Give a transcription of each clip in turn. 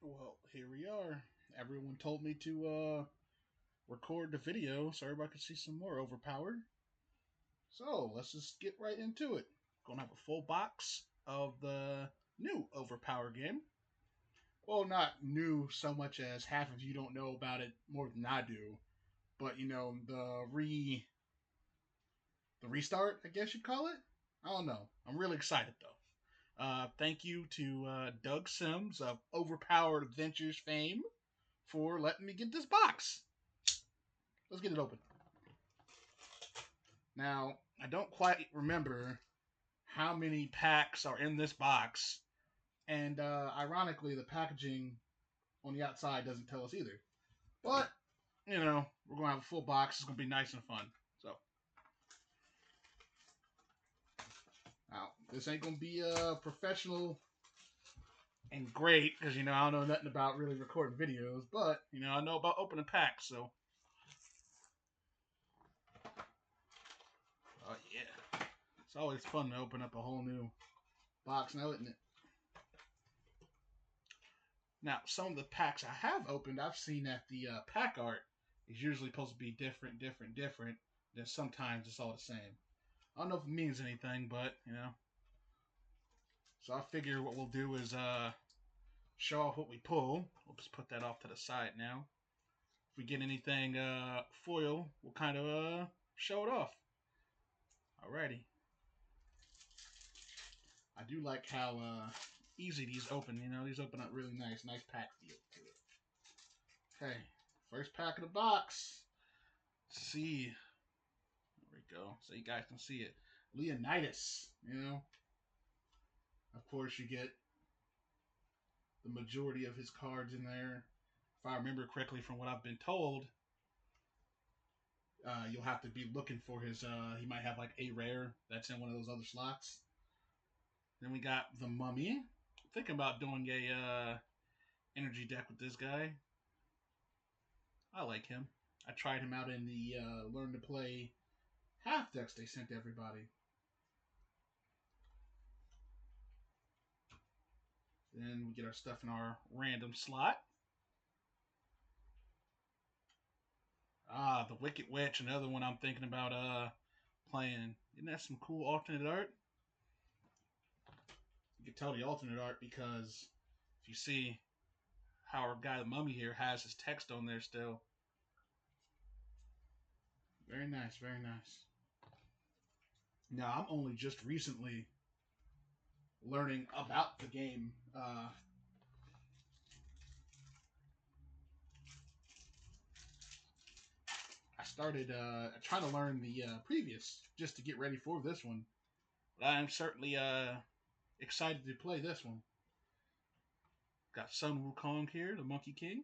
Well, here we are. Everyone told me to record the video so everybody could see some more Overpowered. So let's just get right into it. Gonna have a full box of the new Overpower game. Well, not new so much as half of you don't know about it more than I do, but the restart, I guess you'd call it. I don't know. I'm really excited though. Thank you to Doug Sims of Overpowered Adventures fame for letting me get this box. Let's get it open. Now, I don't quite remember how many packs are in this box, and ironically, the packaging on the outside doesn't tell us either. But, we're going to have a full box. It's going to be nice and fun. So, now, this ain't going to be professional and great because, I don't know nothing about really recording videos, but, I know about opening packs, so. Oh, yeah. It's always fun to open up a whole new box now, isn't it? Now, some of the packs I have opened, I've seen that the pack art is usually supposed to be different. Then sometimes it's all the same. I don't know if it means anything, but. So I figure what we'll do is show off what we pull. We'll just put that off to the side now. If we get anything foil, we'll kind of show it off. Alrighty. I do like how easy these open. These open up really nice. Nice pack feel to it. Okay, first pack of the box. Let's see. There we go. So you guys can see it. Leonidas, Of course, you get the majority of his cards in there. If I remember correctly from what I've been told, you'll have to be looking for his, he might have like a rare that's in one of those other slots. Then we got the Mummy. I'm thinking about doing a energy deck with this guy. I like him. I tried him out in the Learn to Play half decks they sent to everybody. Then we get our stuff in our random slot. The Wicked Witch, another one I'm thinking about playing. Isn't that some cool alternate art? You can tell the alternate art because if you see how our guy the Mummy here has his text on there still. Very nice, very nice. Now, I'm only just recently learning about the game. I started trying to learn the previous just to get ready for this one. But I'm certainly excited to play this one. Got Sun Wukong here, the Monkey King.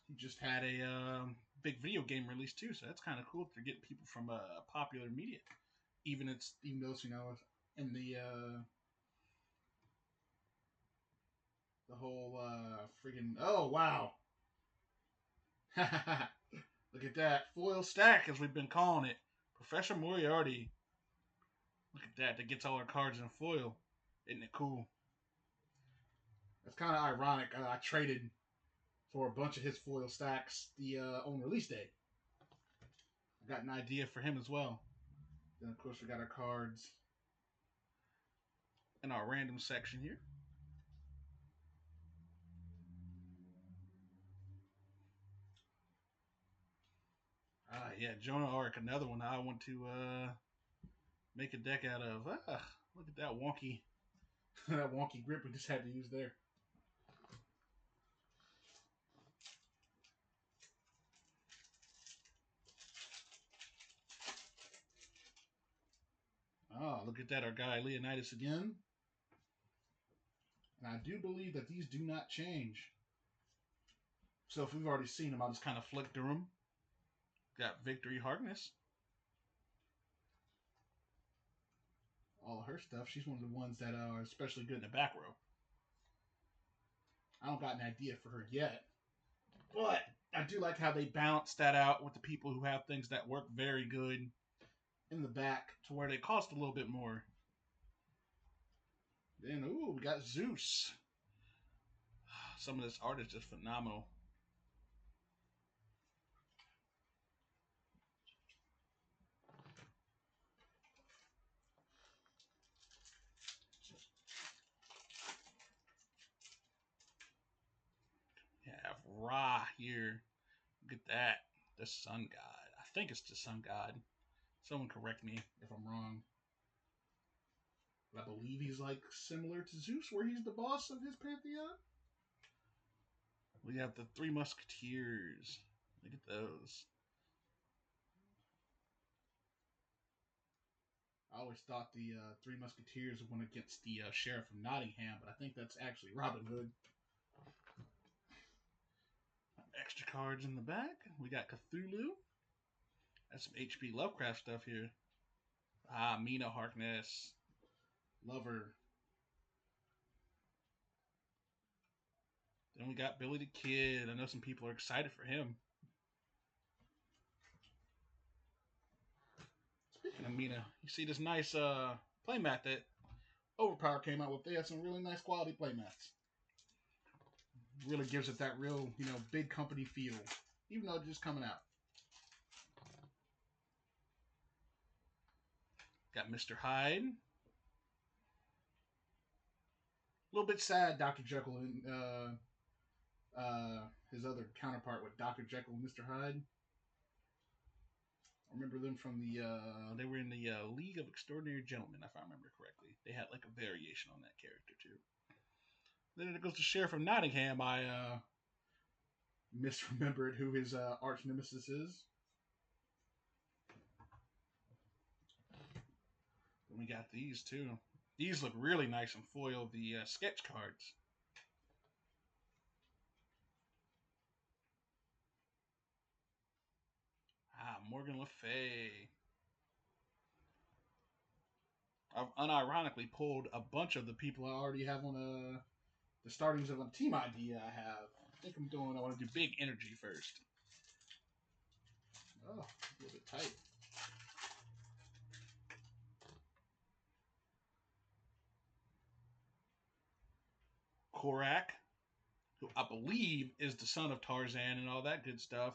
He just had a big video game release too, so that's kind of cool to get people from popular media. Even though it's, in the whole friggin' oh wow. Look at that. Foil stack, as we've been calling it. Professor Moriarty. Look at that. That gets all our cards in foil. Isn't it cool? That's kind of ironic. I traded for a bunch of his foil stacks on release day. I got an idea for him as well. Then, of course, we got our cards in our random section here. Yeah, Jonah Arc, another one I want to make a deck out of. Look at that wonky, that wonky grip we just had to use there. Look at that, our guy Leonidas again. And I do believe that these do not change. So if we've already seen them, I'll just kind of flick through them. Got Victory Harkness. All of her stuff. She's one of the ones that are especially good in the back row. I don't got an idea for her yet. But I do like how they balance that out with the people who have things that work very good in the back to where they cost a little bit more. Then, we got Zeus. some of this art is just phenomenal. You have Ra here. Look at that. The Sun God. I think it's the Sun God. Someone correct me if I'm wrong. But I believe he's like similar to Zeus, where he's the boss of his pantheon. We have the Three Musketeers. Look at those. I always thought the Three Musketeers went against the Sheriff of Nottingham, but I think that's actually Robin Hood. Extra cards in the back. We got Cthulhu. That's some H.P. Lovecraft stuff here. Mina Harkness. Lover. Then we got Billy the Kid. I know some people are excited for him. Speaking of Mina, you see this nice playmat that Overpower came out with. They had some really nice quality playmats. Really gives it that real, big company feel, even though it's just coming out. Got Mr. Hyde. A little bit sad, Dr. Jekyll and his other counterpart with Dr. Jekyll and Mr. Hyde. I remember them from they were in the League of Extraordinary Gentlemen, if I remember correctly. They had like a variation on that character too. Then it goes to Sheriff of Nottingham. I misremembered who his arch nemesis is. Then we got these too. These look really nice in foil, the sketch cards. Morgan Le Fay. I've unironically pulled a bunch of the people I already have on the startings of a team idea I have. I want to do big energy first. Oh, a little bit tight. Korak, who I believe is the son of Tarzan and all that good stuff.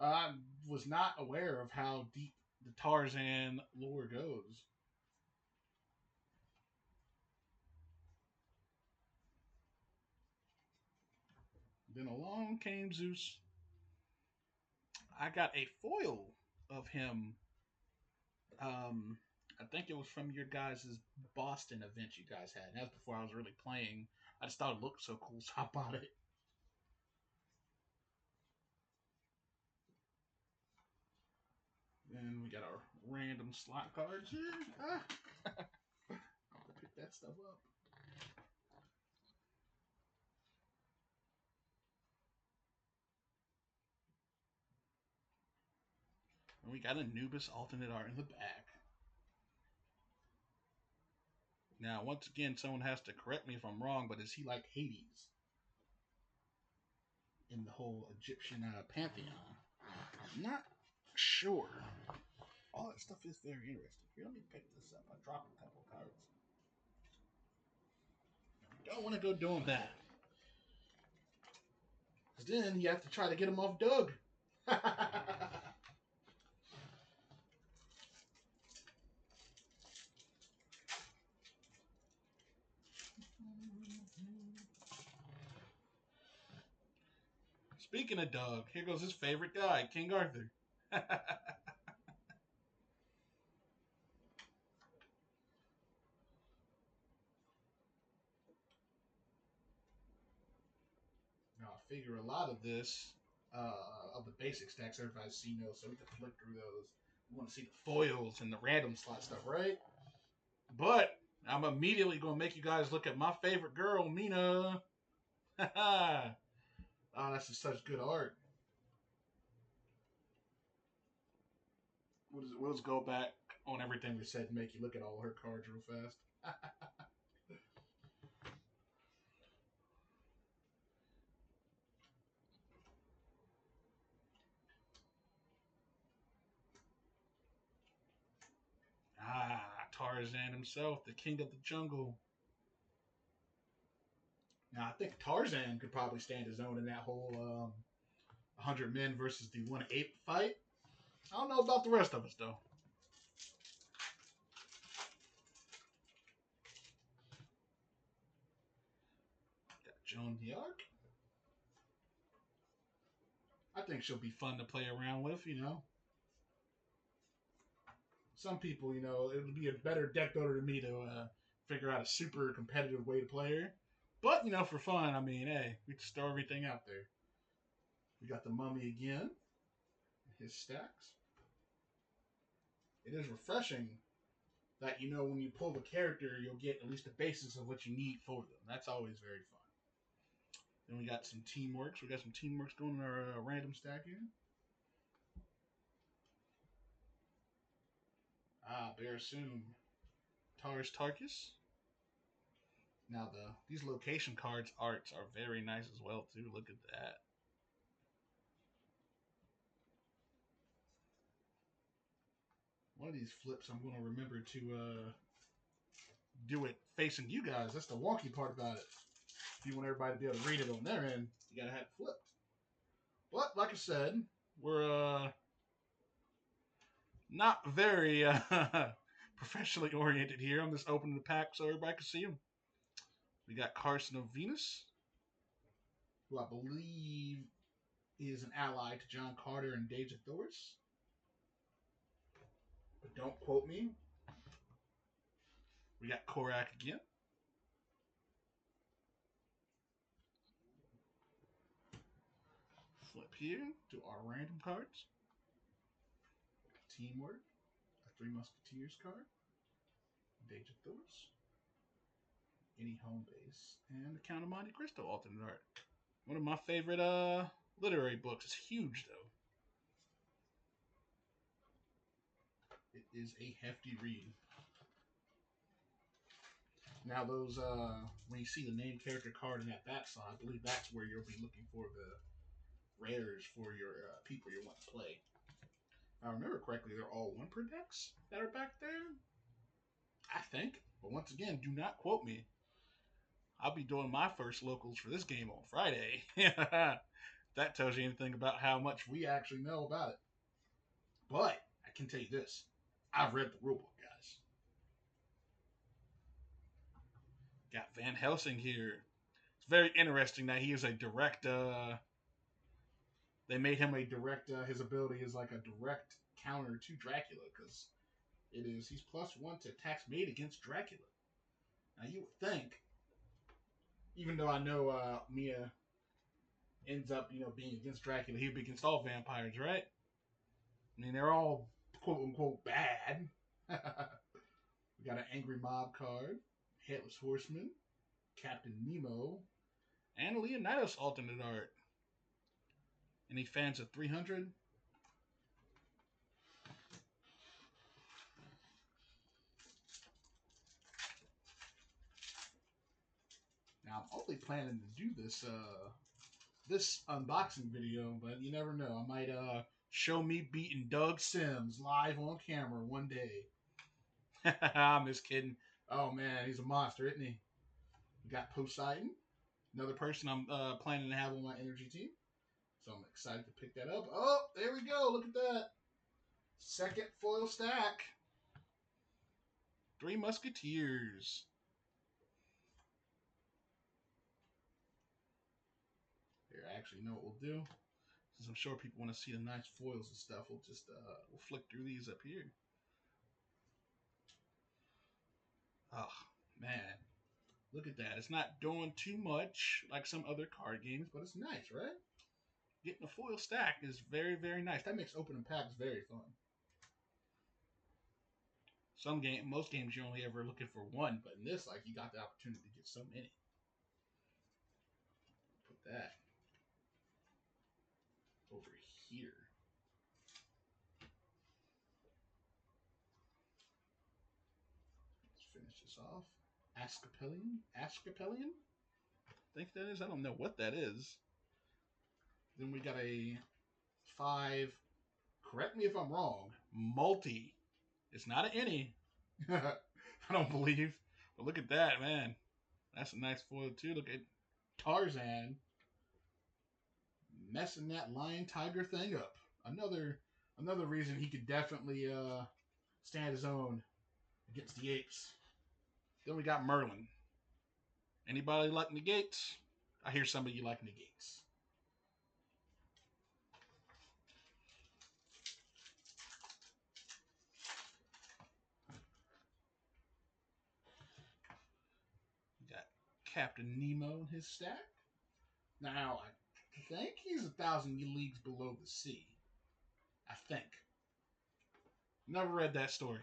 I was not aware of how deep the Tarzan lore goes. Then along came Zeus. I got a foil of him. I think it was from your guys' Boston event you guys had. And that's before I was really playing. I just thought it looked so cool, so I bought it. Then we got our random slot cards here. I'll pick that stuff up. And we got Anubis alternate art in the back. Now, once again, someone has to correct me if I'm wrong, but is he like Hades in the whole Egyptian pantheon? I'm not sure. All that stuff is very interesting. Here, let me pick this up. I dropped a couple cards. Don't want to go doing that. Because then you have to try to get them off Doug. Speaking of Doug, here goes his favorite guy, King Arthur. Now, I figure a lot of this, of the basic stacks, everybody's seen those, so we can flip through those. We want to see the foils and the random slot stuff, right? But I'm immediately going to make you guys look at my favorite girl, Mina. Oh, that's just such good art. We'll just go back on everything we said and make you look at all her cards real fast. Tarzan himself, the king of the jungle. Now I think Tarzan could probably stand his own in that whole 100 men versus the 1/8 fight. I don't know about the rest of us though. Got Joan the Arc. I think she'll be fun to play around with. Some people, it'll be a better deck builder to me to figure out a super competitive way to play her. But for fun, I mean, hey, we just throw everything out there. We got the Mummy again. His stacks. It is refreshing that when you pull the character, you'll get at least the basis of what you need for them. That's always very fun. Then we got some teamworks. We got some teamworks going in our random stack here. Barasum, Tars Tarkus. Now these location cards arts are very nice as well too. Look at that. One of these flips, I'm going to remember to do it facing you guys. That's the wonky part about it. If you want everybody to be able to read it on their end, you gotta have it flipped. But like I said, we're not very professionally oriented here. I'm just opening the pack so everybody can see them. We got Carson of Venus, who I believe is an ally to John Carter and Deja Thoris. But don't quote me. We got Korak again. Flip here to our random cards. Teamwork, a Three Musketeers card, Deja Thoris, any home base, and the Count of Monte Cristo alternate art. One of my favorite literary books. It's huge though. It is a hefty read. Now those when you see the name character card in that backside, I believe that's where you'll be looking for the rares for your people you want to play. If I remember correctly, they're all 1 per decks that are back there. I think. But once again, do not quote me. I'll be doing my first locals for this game on Friday. That tells you anything about how much we actually know about it. But I can tell you this. I've read the rulebook, guys. Got Van Helsing here. It's very interesting that he is a direct. They made him a direct. His ability is like a direct counter to Dracula because he's +1 to attacks made against Dracula. Now you would think, even though I know Mia ends up being against Dracula, he'd be against all vampires, right? I mean, they're all quote unquote bad. We got an Angry Mob card, Headless Horseman, Captain Nemo, and Leonidas alternate art. Any fans of 300? Now I'm only planning to do this unboxing video, but you never know. I might show me beating Doug Sims live on camera one day. I'm just kidding. Oh man, he's a monster, isn't he? We got Poseidon, another person I'm planning to have on my energy team. So I'm excited to pick that up. Oh, there we go. Look at that. Second foil stack. Three Musketeers. Here, actually, you know what we'll do? Since I'm sure people want to see the nice foils and stuff, we'll just we'll flick through these up here. Oh, man. Look at that. It's not doing too much like some other card games, but it's nice, right? Getting a foil stack is very, very nice. That makes opening packs very fun. Most games you're only ever looking for one, but in this, like, you got the opportunity to get so many. Put that over here. Let's finish this off. Ascapellion? I think that is. I don't know what that is. Then we got a 5. Correct me if I'm wrong. Multi. It's not an any. I don't believe. But look at that, man. That's a nice foil too. Look at Tarzan messing that lion tiger thing up. Another reason he could definitely stand his own against the apes. Then we got Merlin. Anybody like negates? I hear some of you like negates. We got Captain Nemo in his stack. Now, I think he's 1,000 leagues below the sea. I think. Never read that story.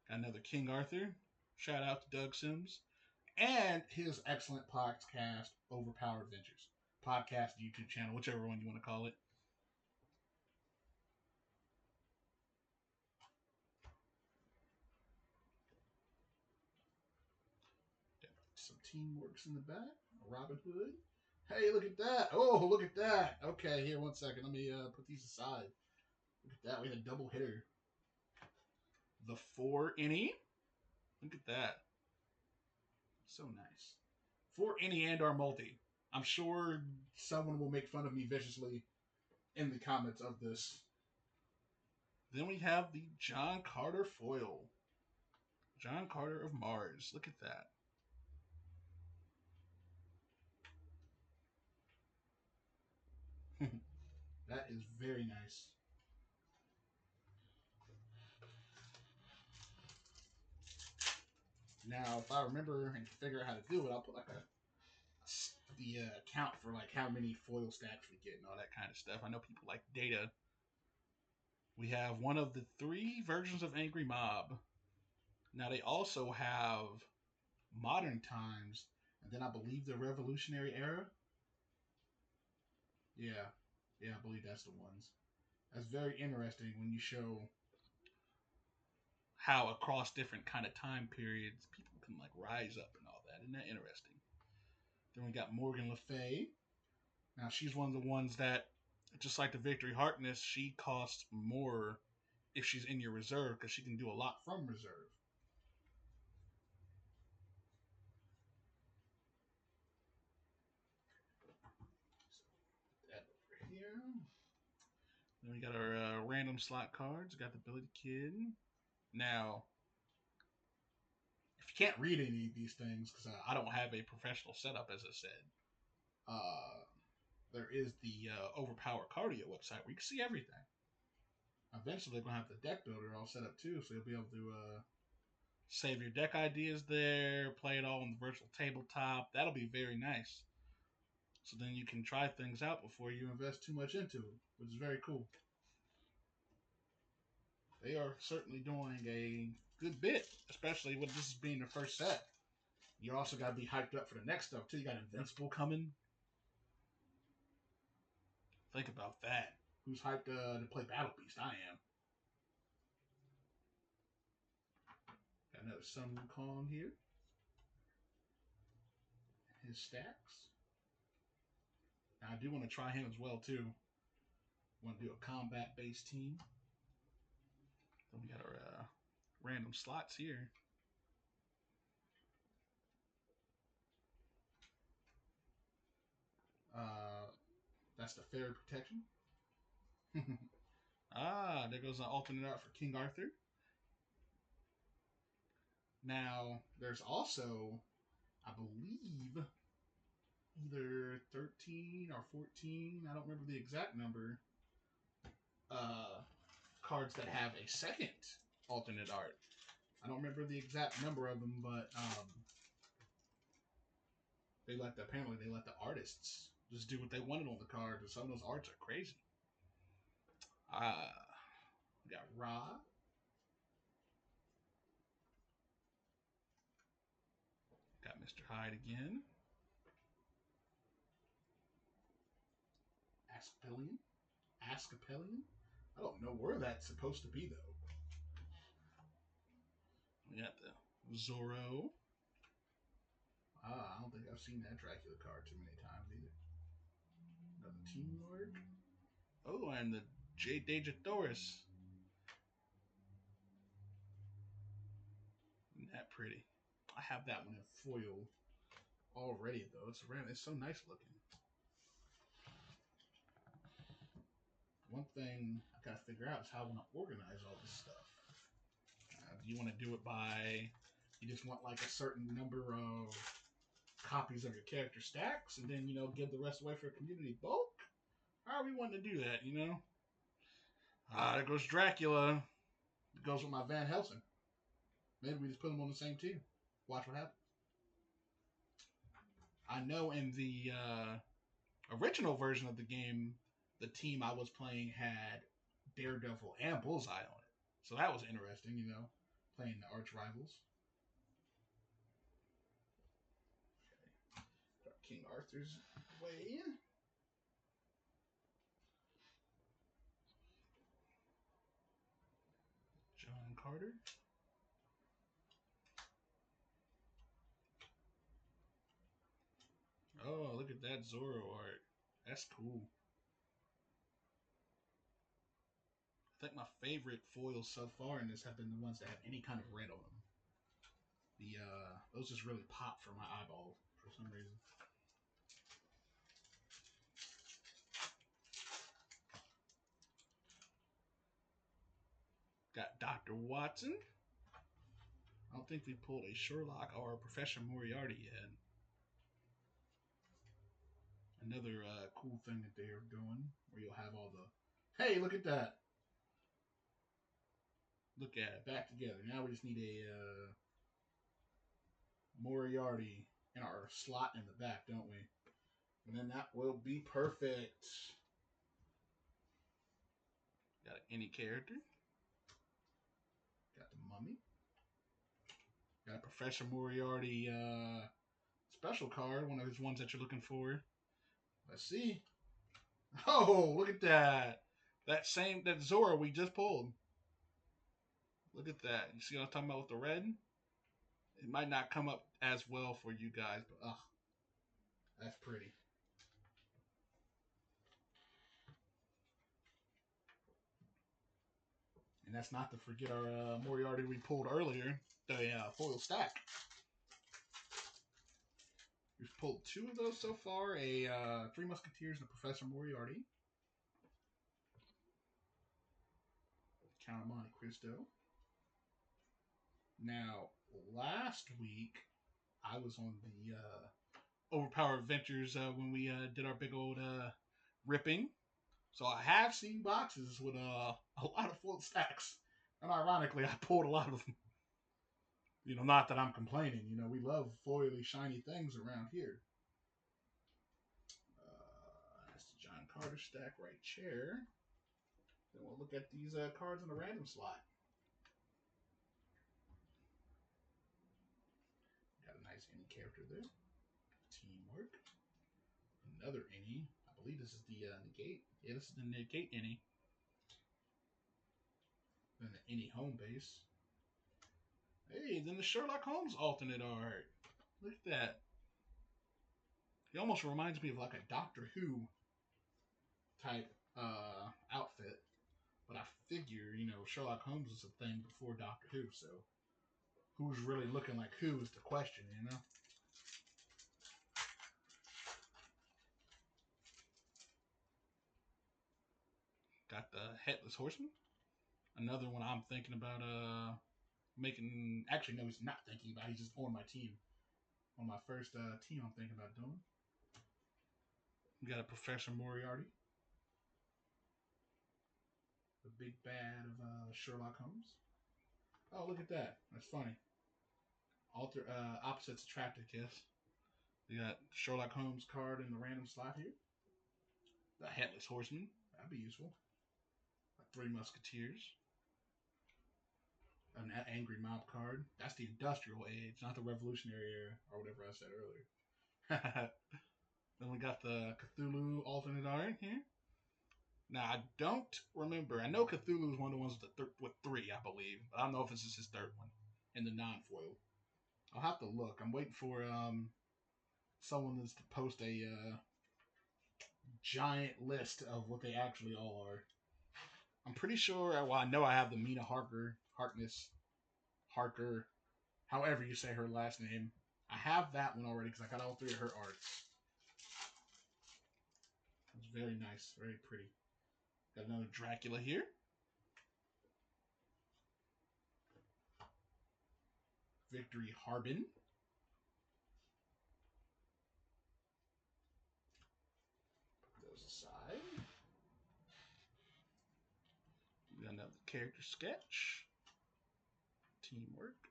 Got another King Arthur. Shout out to Doug Sims. And his excellent podcast, Overpower Adventures. Podcast, YouTube channel, whichever one you want to call it. Some Teamworks in the back. Robin Hood. Hey, look at that. Oh, look at that. Okay, here, 1 second. Let me put these aside. Look at that. We had a double hitter. The 4 innie. Look at that. So nice. 4 innie and our multi. I'm sure someone will make fun of me viciously in the comments of this. Then we have the John Carter foil. John Carter of Mars. Look at that. That is very nice. Now, if I remember and figure out how to do it, I'll put like the count for like how many foil stacks we get and all that kind of stuff. I know people like data. We have one of the 3 versions of Angry Mob. Now they also have Modern Times, and then I believe the Revolutionary Era. Yeah, I believe that's the ones. That's very interesting when you show how across different kind of time periods people can like rise up and all that. Isn't that interesting? Then we got Morgan Le Fay. Now she's one of the ones that, just like the Victory Harkness, she costs more if she's in your reserve because she can do a lot from reserve. So that over here. Then we got our random slot cards. Got the Billy the Kid. Now, if you can't read any of these things, because I don't have a professional setup, as I said, there is the Overpower Cardio website where you can see everything. Eventually, they're going to have the deck builder all set up too, so you'll be able to save your deck ideas there, play it all on the virtual tabletop. That'll be very nice. So then you can try things out before you invest too much into it, which is very cool. They are certainly doing a good bit, especially with this being the first set. You also got to be hyped up for the next stuff too. You got Invincible coming. Think about that. Who's hyped to play Battle Beast? I am. Got another Sun Wukong here. His stacks. Now I do want to try him as well too. Want to do a combat-based team. Then we got our random slots here. That's the Fairy Protection. There goes an alternate art for King Arthur. Now, there's also, I believe, either 13 or 14, I don't remember the exact number, cards that have a second alternate art. I don't remember the exact number of them, but apparently they let the artists just do what they wanted on the card, and some of those arts are crazy. We got Ra. Got Mr. Hyde again. Askapellion? I don't know where that's supposed to be, though. We got the Zorro. I don't think I've seen that Dracula card too many times either. Another Teamwork. Oh, and the J. Dejathorus. Isn't that pretty? I have that one in foil. already though. It's so nice looking. One thing I gotta figure out is how I want to organize all this stuff. Do you want to do it by? You just want like a certain number of copies of your character stacks, and then give the rest away for community bulk. How are we wanting to do that? There goes Dracula. It goes with my Van Helsing. Maybe we just put them on the same team. Watch what happens. I know in the original version of the game, the team I was playing had Daredevil and Bullseye on it. So that was interesting, playing the arch rivals. Okay. King Arthur's way. John Carter. Oh, look at that Zorro art. That's cool. I think my favorite foils so far in this have been the ones that have any kind of red on them. Those just really pop for my eyeball for some reason. Got Dr. Watson. I don't think we pulled a Sherlock or a Professor Moriarty yet. Another cool thing that they're doing, where you'll have all the. Hey, look at that! Look at it, back together. Now we just need a Moriarty in our slot in the back, don't we? And then that will be perfect. Got any character. Got the Mummy. Got a Professor Moriarty special card, one of his ones that you're looking for. Let's see. Oh, look at that. That Zora we just pulled. Look at that. You see what I'm talking about with the red? It might not come up as well for you guys, but that's pretty. And that's not to forget our Moriarty we pulled earlier, the foil stack. We've pulled 2 of those so far, a Three Musketeers and a Professor Moriarty. Count of Monte Cristo. Now, last week, I was on the Overpower Adventures when we did our big old ripping. So I have seen boxes with a lot of full stacks. And ironically, I pulled a lot of them. Not that I'm complaining. We love foily, shiny things around here. That's the John Carter stack right chair. Then we'll look at these cards in the random slot. Got a nice any character there. Teamwork. Another any. I believe this is the negate. Yeah, this is the negate any. Then the any home base. Hey, then the Sherlock Holmes alternate art. Look at that. He almost reminds me of like a Doctor Who type outfit. But I figure, Sherlock Holmes was a thing before Doctor Who, so who's really looking like who is the question, Got the Headless Horseman. Another one I'm thinking about making. Actually, no, he's not thinking about. He's just on my team. On my first team I'm thinking about doing. We got a Professor Moriarty. The big bad of Sherlock Holmes. Oh, look at that. That's funny. Opposites attract, I guess. We got Sherlock Holmes card in the random slot here. The Headless Horseman. That'd be useful. Three Musketeers. An Angry Mob card. That's the Industrial Age, not the Revolutionary Era, or whatever I said earlier. Then we got the Cthulhu alternate art here. Now, I don't remember. I know Cthulhu is one of the ones with 3, I believe. But I don't know if this is his 3rd one in the non-foil. I'll have to look. I'm waiting for someone to post a giant list of what they actually all are. I'm pretty sure, well, I know I have the Mina Harker, however you say her last name. I have that one already because I got all three of her arts. It's very nice, very pretty. Got another Dracula here. Victory Harbin. Put those aside. We got another character sketch. Teamwork.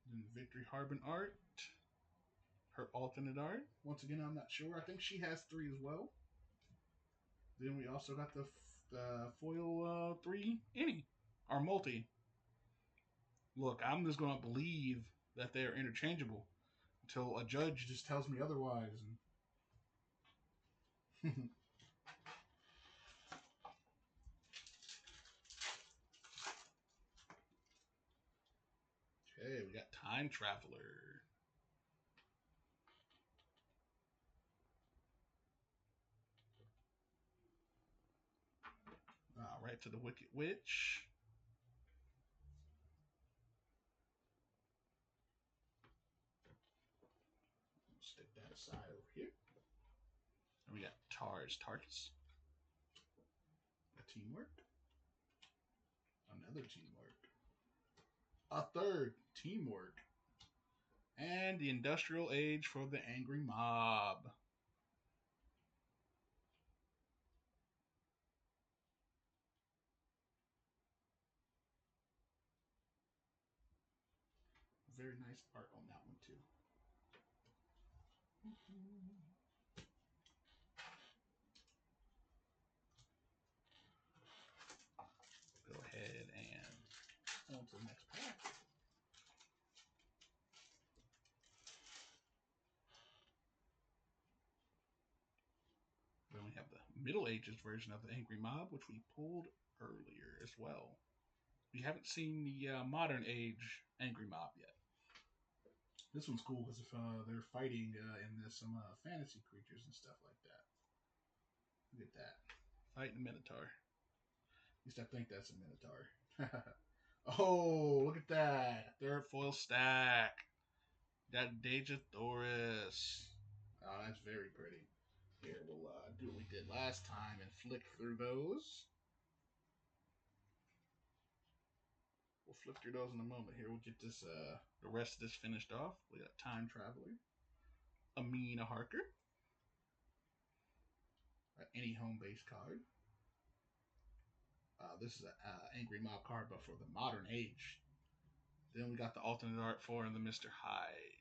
Then Victory Harbin art. Her alternate art. Once again, I'm not sure. I think she has 3 as well. Then we also got the foil 3 any or multi. Look, I'm just gonna believe that they are interchangeable until a judge just tells me otherwise. And okay, we got Time Traveler. Right to the Wicked Witch. Stick that aside over here. And we got Tarkus. A teamwork. Another teamwork. A third teamwork. And the Industrial Age for the Angry Mob. Very nice art on that one too. Go ahead and on to the next pack. Then we have the Middle Ages version of the Angry Mob, which we pulled earlier as well. We haven't seen the modern age Angry Mob yet. This one's cool because if they're fighting and there's some fantasy creatures and stuff like that. Look at that. Fighting a Minotaur. At least I think that's a Minotaur. Oh, look at that. Third foil stack. Got Daedalus. Oh, that's very pretty. Here, we'll do what we did last time and flick through those. We'll flip through those in a moment. Here, we'll get this the rest of this finished off. We got Time Traveler. Amina Harker. Any home base card. This is an Angry Mob card, but for the modern age. Then we got the alternate art for the Mr. Hyde.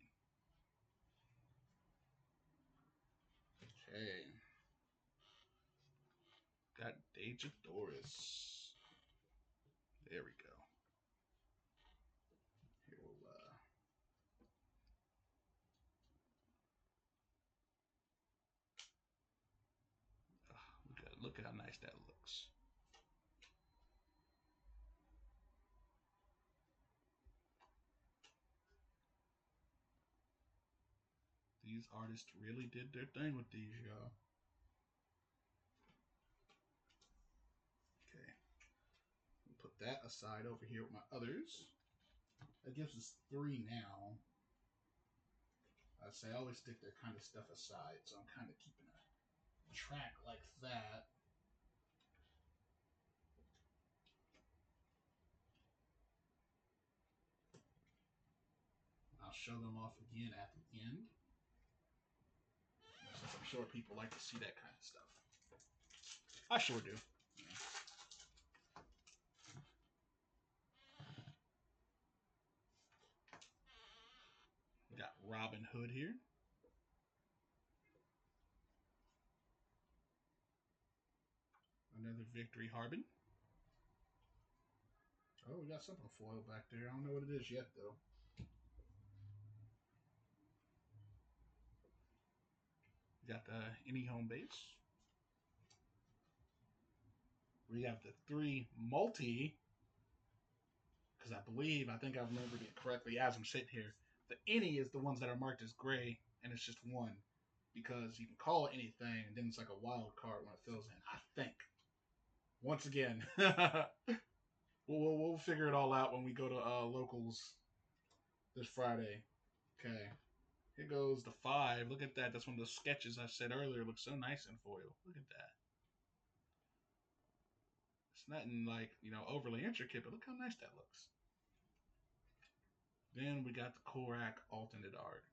Okay. Got Daedalus. There we go. Here we'll look at how nice that looks. These artists really did their thing with these, y'all. Okay. We'll put that aside over here with my others. That gives us 3 now. I'd say I always stick that kind of stuff aside, so I'm kind of keeping a track like that. I'll show them off again at the end. Since I'm sure people like to see that kind of stuff. I sure do. Yeah. We got Robin Hood here. Another Victory Harbin. Oh, we got something foil back there. I don't know what it is yet, though. We got the Any Home Base. We have the 3 multi. Because I think I remembered it correctly as I'm sitting here. The Any is the ones that are marked as gray, and it's just 1. Because you can call it anything, and then it's like a wild card when it fills in, I think. Once again. We'll figure it all out when we go to locals this Friday. Okay. Here goes the 5. Look at that. That's one of those sketches I said earlier. Looks so nice in foil. Look at that. It's nothing like, overly intricate, but look how nice that looks. Then we got the Korak alternate art.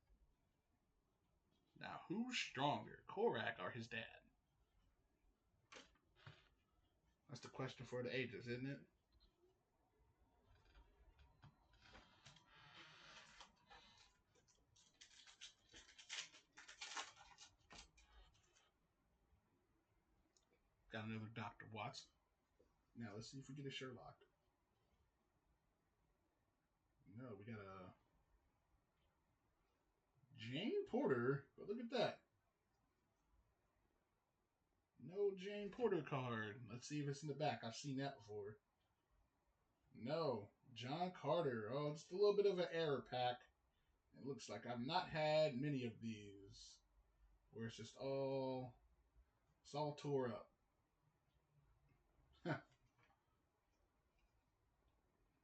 Now, who's stronger, Korak or his dad? That's the question for the ages, isn't it? Got another Dr. Watson. Now, let's see if we get a Sherlock. No, we got a Jane Porter. But look at that. No Jane Porter card. Let's see if it's in the back. I've seen that before. No. John Carter. Oh, just a little bit of an error pack. It looks like I've not had many of these. Where it's just it's all tore up.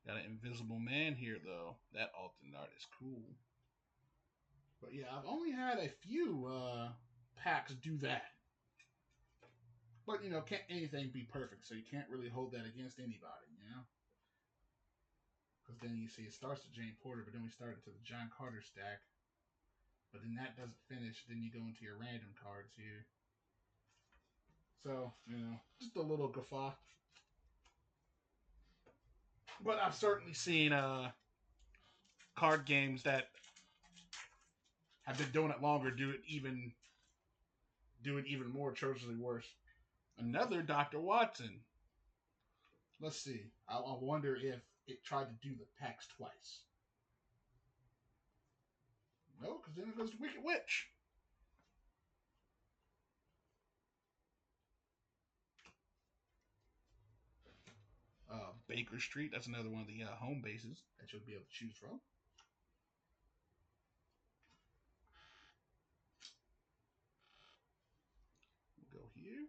Got an Invisible Man here, though. That alternate art is cool. But yeah, I've only had a few packs do that. But, can't anything be perfect, so you can't really hold that against anybody, Because then you see it starts with Jane Porter, but then we start into the John Carter stack. But then that doesn't finish. Then you go into your random cards here. So, just a little guffaw. But I've certainly seen card games that have been doing it longer do it even more atrociously worse. Another Dr. Watson. Let's see. I wonder if it tried to do the packs twice. No, because then it goes to Wicked Witch. Baker Street. That's another one of the home bases that you'll be able to choose from. We'll go here.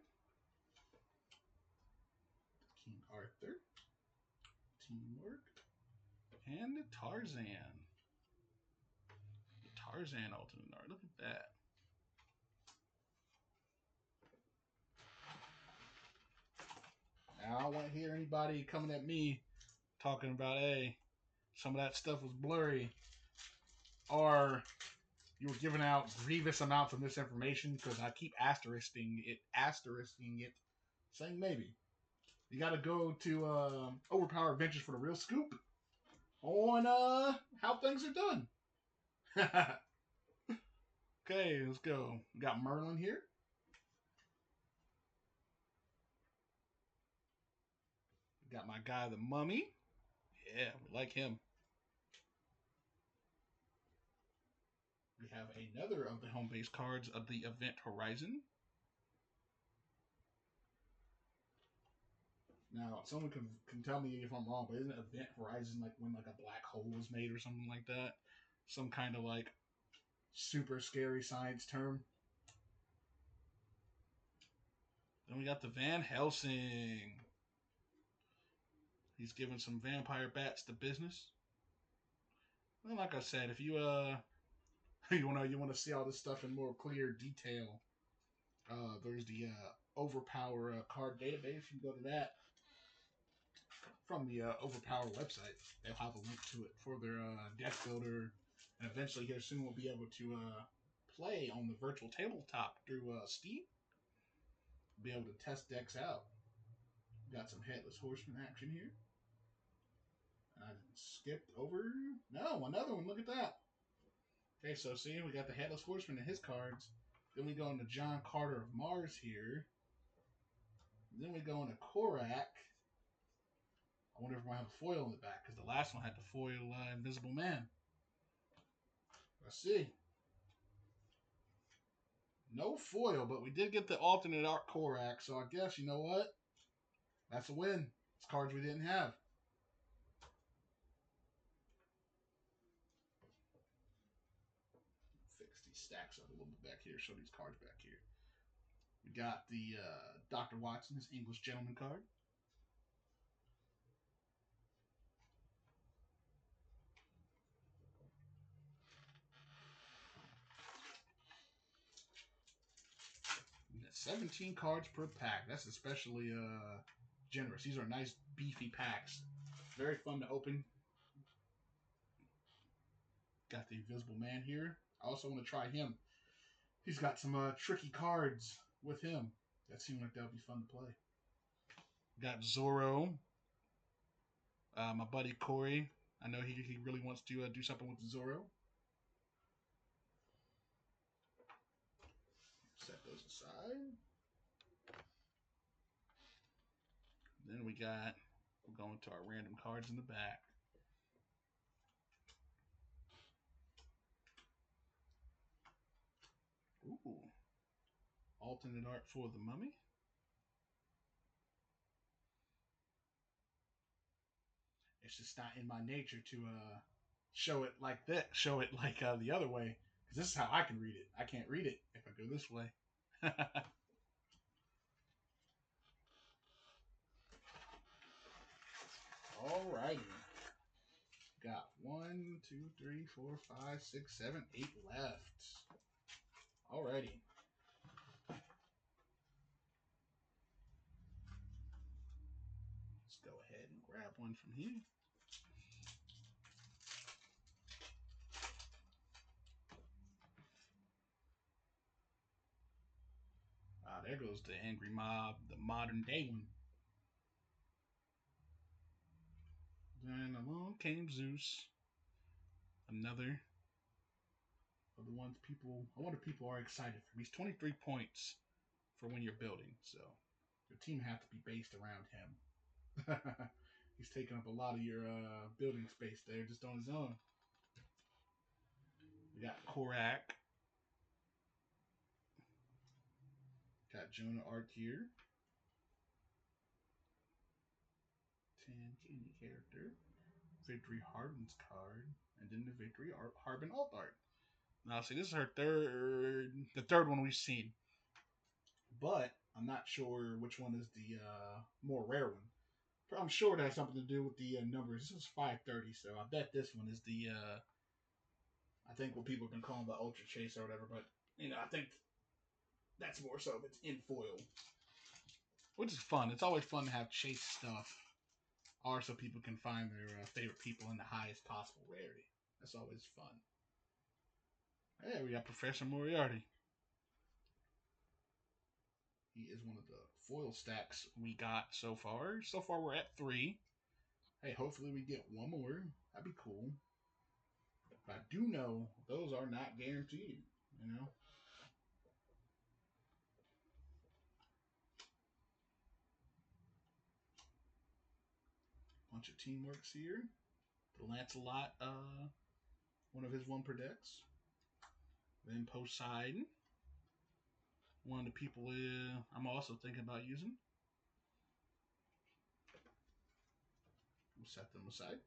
King Arthur. Teamwork. And the Tarzan. The Tarzan alternate art. Look at that. Now, I won't hear anybody coming at me talking about, hey, some of that stuff was blurry. Or you were giving out grievous amounts of misinformation because I keep asterisking it, saying maybe. You got to go to Overpower Adventures for the real scoop on how things are done. Okay, let's go. We got Merlin here. We got my guy, the Mummy. Yeah, we like him. We have another of the home base cards of the Event Horizon. Now, someone can tell me if I'm wrong, but isn't Event Horizon like when like a black hole was made or something like that? Some kind of like super scary science term. Then we got the Van Helsing. He's giving some vampire bats the business. Well, like I said, if you you want to see all this stuff in more clear detail, there's the Overpower card database. You can go to that from the Overpower website. They'll have a link to it for their deck builder, and eventually here soon we'll be able to play on the virtual tabletop through Steam. Be able to test decks out. Got some Headless Horseman action here. I skipped over. No, another one. Look at that. Okay, so see, we got the Headless Horseman and his cards. Then we go into John Carter of Mars here. Then we go into Korak. I wonder if we're going to have a foil in the back, because the last one had the foil Invisible Man. Let's see. No foil, but we did get the alternate art Korak, so I guess, you know what? That's a win. It's cards we didn't have. Fix these stacks up a little bit back here. Show these cards back here. We got the Dr. Watson's English Gentleman card. 17 cards per pack. That's especially generous. These are nice beefy packs. Very fun to open. Got the Invisible Man here. I also want to try him. He's got some tricky cards with him. That seemed like that would be fun to play. Got Zorro. My buddy Corey. I know he really wants to do something with Zorro. Set those aside. Then we're going to our random cards in the back. Ooh. Alternate art for the Mummy. It's just not in my nature to show it like that, show it like the other way. Because this is how I can read it. I can't read it if I go this way. Alrighty. Got 1, 2, 3, 4, 5, 6, 7, 8 left. Alrighty. Let's go ahead and grab one from here. Ah, there goes the Angry Mob, the modern day one. Then along came Zeus. Another of the ones I wonder if people are excited for. He's 23 points for when you're building, so your team has to be based around him. He's taking up a lot of your building space there just on his own. We got Korak. Got Jonah art here. 10 candy character. Victory Harbin's card. And then the Victory Harbin alt art. Now, see, this is the third one we've seen. But I'm not sure which one is the more rare one. I'm sure it has something to do with the numbers. This is 530, so I bet this one is the, I think what people have been calling the Ultra Chase or whatever. But, I think that's more so if it's in foil. Which is fun. It's always fun to have chase stuff. Or so people can find their favorite people in the highest possible rarity. That's always fun. Hey, we got Professor Moriarty. He is one of the foil stacks we got so far. So far, we're at 3. Hey, hopefully we get one more. That'd be cool. But I do know those are not guaranteed, Bunch of teamworks here. The Lancelot, one of his one per decks. Then Poseidon. One of the people I'm also thinking about using. We'll set them aside.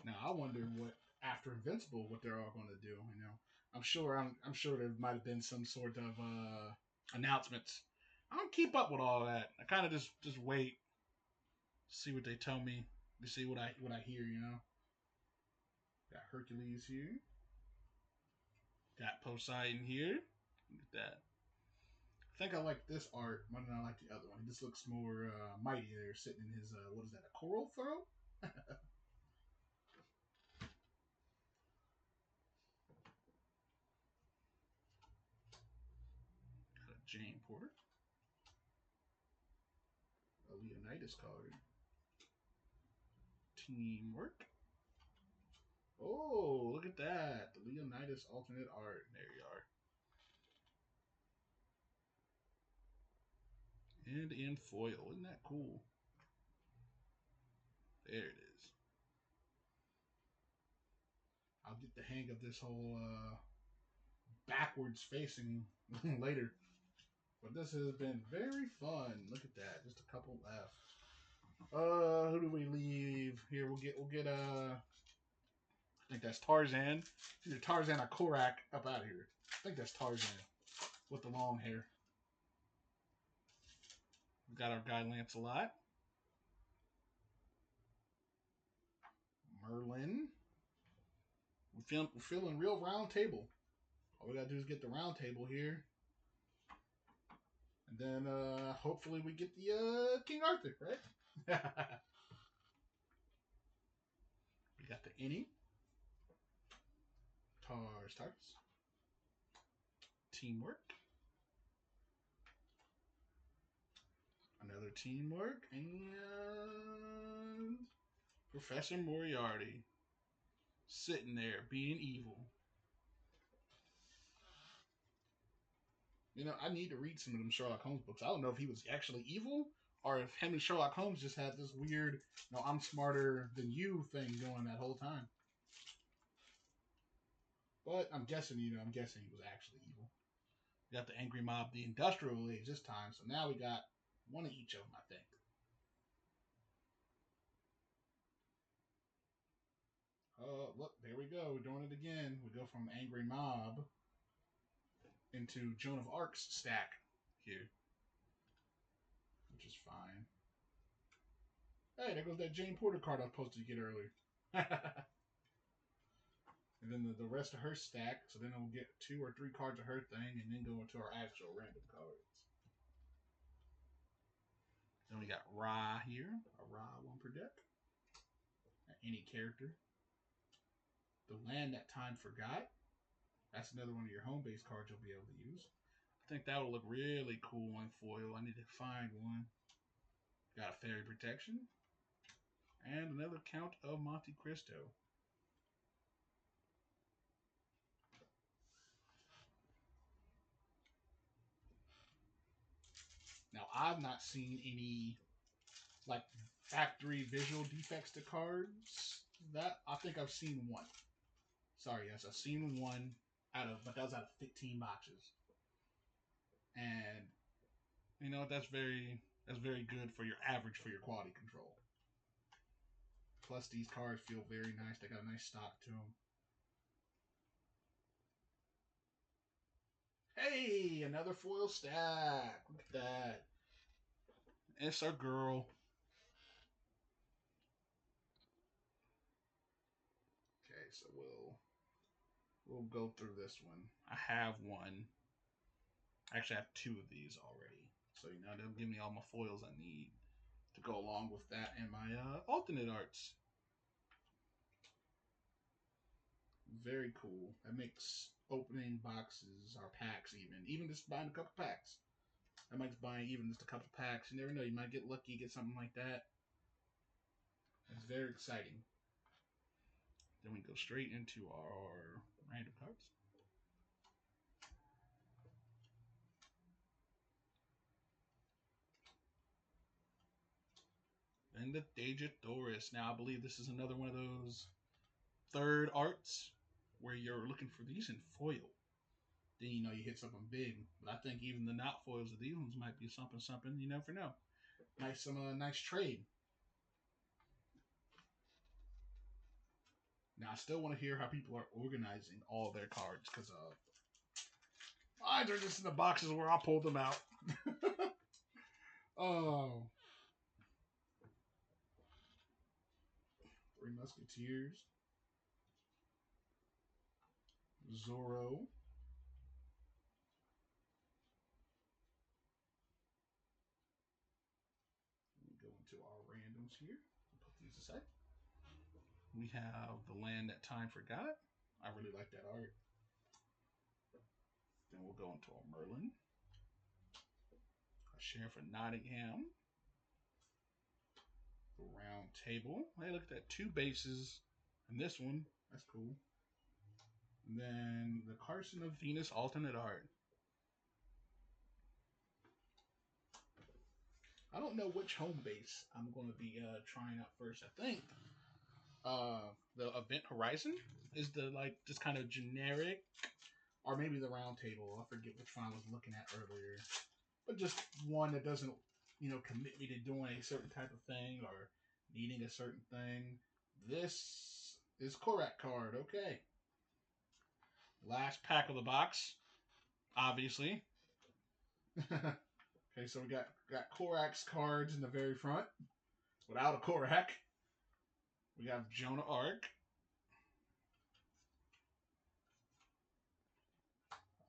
Now I wonder what after Invincible, what they're all going to do. I'm sure there might have been some sort of announcements. I don't keep up with all that. I kind of just wait, see what they tell me, to see what I hear. Got Hercules here. Got Poseidon here. Look at that. I think I like this art more than I like the other one. He just looks more mighty there, sitting in his what is that? A coral throne? Got a Jane Porter. A Leonidas card. Teamwork. Oh, look at that. The Leonidas alternate art. There you are. And in foil. Isn't that cool? There it is. I'll get the hang of this whole backwards facing later. But this has been very fun. Look at that. Just a couple left. Who do we leave here? We'll get I think that's Tarzan. It's either Tarzan or Korak up out of here. I think that's Tarzan with the long hair. We've got our guy Lancelot. Merlin. We're feeling real round table. All we gotta do is get the round table here, and then hopefully we get the King Arthur, right? We got the innie, tarts, teamwork, another teamwork, and Professor Moriarty sitting there being evil. You know, I need to read some of them Sherlock Holmes books. I don't know if he was actually evil or if him and Sherlock Holmes just had this weird, no, I'm smarter than you thing going that whole time. But I'm guessing, I'm guessing he was actually evil. We got the Angry Mob, the Industrial Age this time, so now we got one of each of them, I think. Look, there we go. We're doing it again. We go from Angry Mob into Joan of Arc's stack here, which is fine. Hey, there goes that Jane Porter card I was supposed to get earlier. And then the rest of her stack, so then we'll get 2 or 3 cards of her thing, and then go into our actual random cards. Then we got Ra here, a Ra 1 per deck. Any character. The Land That Time Forgot. That's another one of your home base cards you'll be able to use. I think that will look really cool on foil. I need to find one. Got a Fairy Protection. And another Count of Monte Cristo. Now, I've not seen any like factory visual defects to cards. That I think I've seen one. Sorry, yes, I've seen one but that was out of 15 boxes. And that's very good for your average for your quality control. Plus, these cards feel very nice. They got a nice stock to them. Hey, another foil stack. Look at that. It's our girl. Okay, so we'll go through this one. I have one. Actually, I have 2 of these already. So they'll give me all my foils I need to go along with that and my alternate arts. Very cool. That makes opening boxes or packs even just buying a couple packs. That makes buying even just a couple packs. You never know. You might get lucky, get something like that. It's very exciting. Then we go straight into our random cards. And the Dejadoris. Now, I believe this is another one of those third arts where you're looking for these in foil. Then you hit something big. But I think even the not foils of these ones might be something. You never know. Nice trade. Now I still want to hear how people are organizing all their cards because mine are just in the boxes where I pulled them out. Oh, Three Musketeers, Zorro. We go into our randoms here. Put these aside. We have The Land That Time Forgot. I really like that art. Then we'll go into a Merlin, a Sheriff of Nottingham, the Round Table. Hey, look at that. 2 bases. And this one, that's cool. And then the Carson of Venus alternate art. I don't know which home base I'm going to be trying out first. I think the Event Horizon is the just kind of generic, or maybe the Round Table. I forget which one I was looking at earlier, but just one that doesn't commit me to doing a certain type of thing or needing a certain thing. This is Korak card. Okay, last pack of the box, obviously. Okay, so we got Korak's cards in the very front without a Korak. We have Joan of Arc.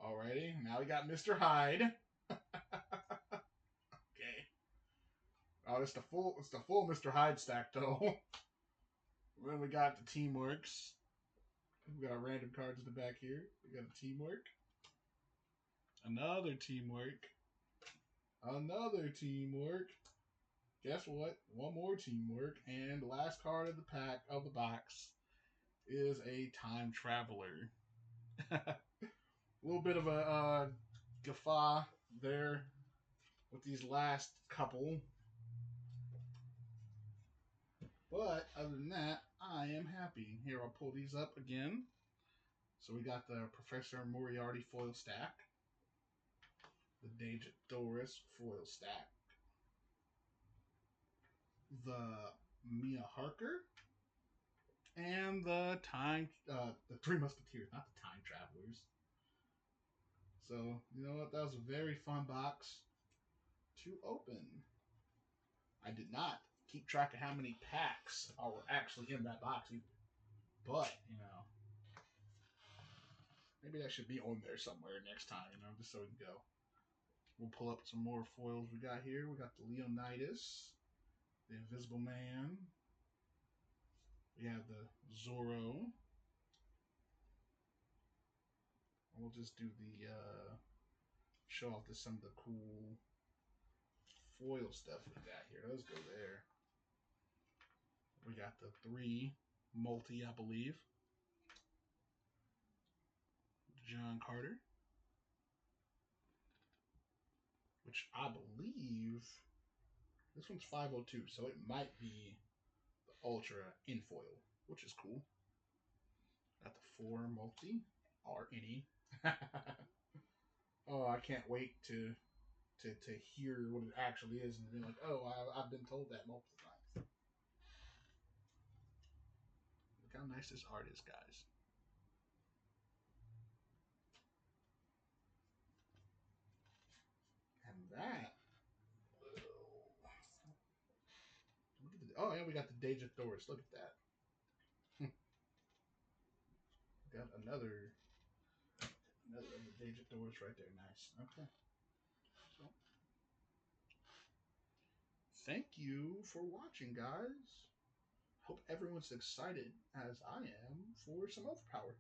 Alrighty, now we got Mr. Hyde. Okay. Oh, it's the full Mr. Hyde stack though. Then we got the Teamworks. We got random cards in the back here. We got a Teamwork. Another Teamwork. Another Teamwork. Guess what? One more Teamwork. And the last card of the pack of the box is a Time Traveler. A little bit of a guffaw there with these last couple. But other than that, I am happy. Here, I'll pull these up again. So we got the Professor Moriarty foil stack, the Daedalus foil stack, the Mia Harker, and the Three Musketeers, not the Time Travelers. So, you know what? That was a very fun box to open. I did not keep track of how many packs are actually in that box either. But, you know, maybe that should be on there somewhere next time, you know, just so we can go. We'll pull up some more foils we got here. We got the Leonidas, the Invisible Man. We have the Zorro. We'll just do the show off some of the cool foil stuff we got here. Let's go there. We got the 3 multi, I believe. John Carter, which I believe this one's 502, so it might be the Ultra in foil, which is cool. Got the 4 multi, or any. Oh, I can't wait to hear what it actually is and be like, oh, I've been told that multiple times. Look how nice this art is, guys. And that. Oh, yeah, we got the Daedalus. Look at that. Got another Daedalus right there. Nice. Okay. So, thank you for watching, guys. Hope everyone's excited as I am for some Overpower.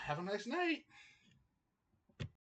Have a nice night.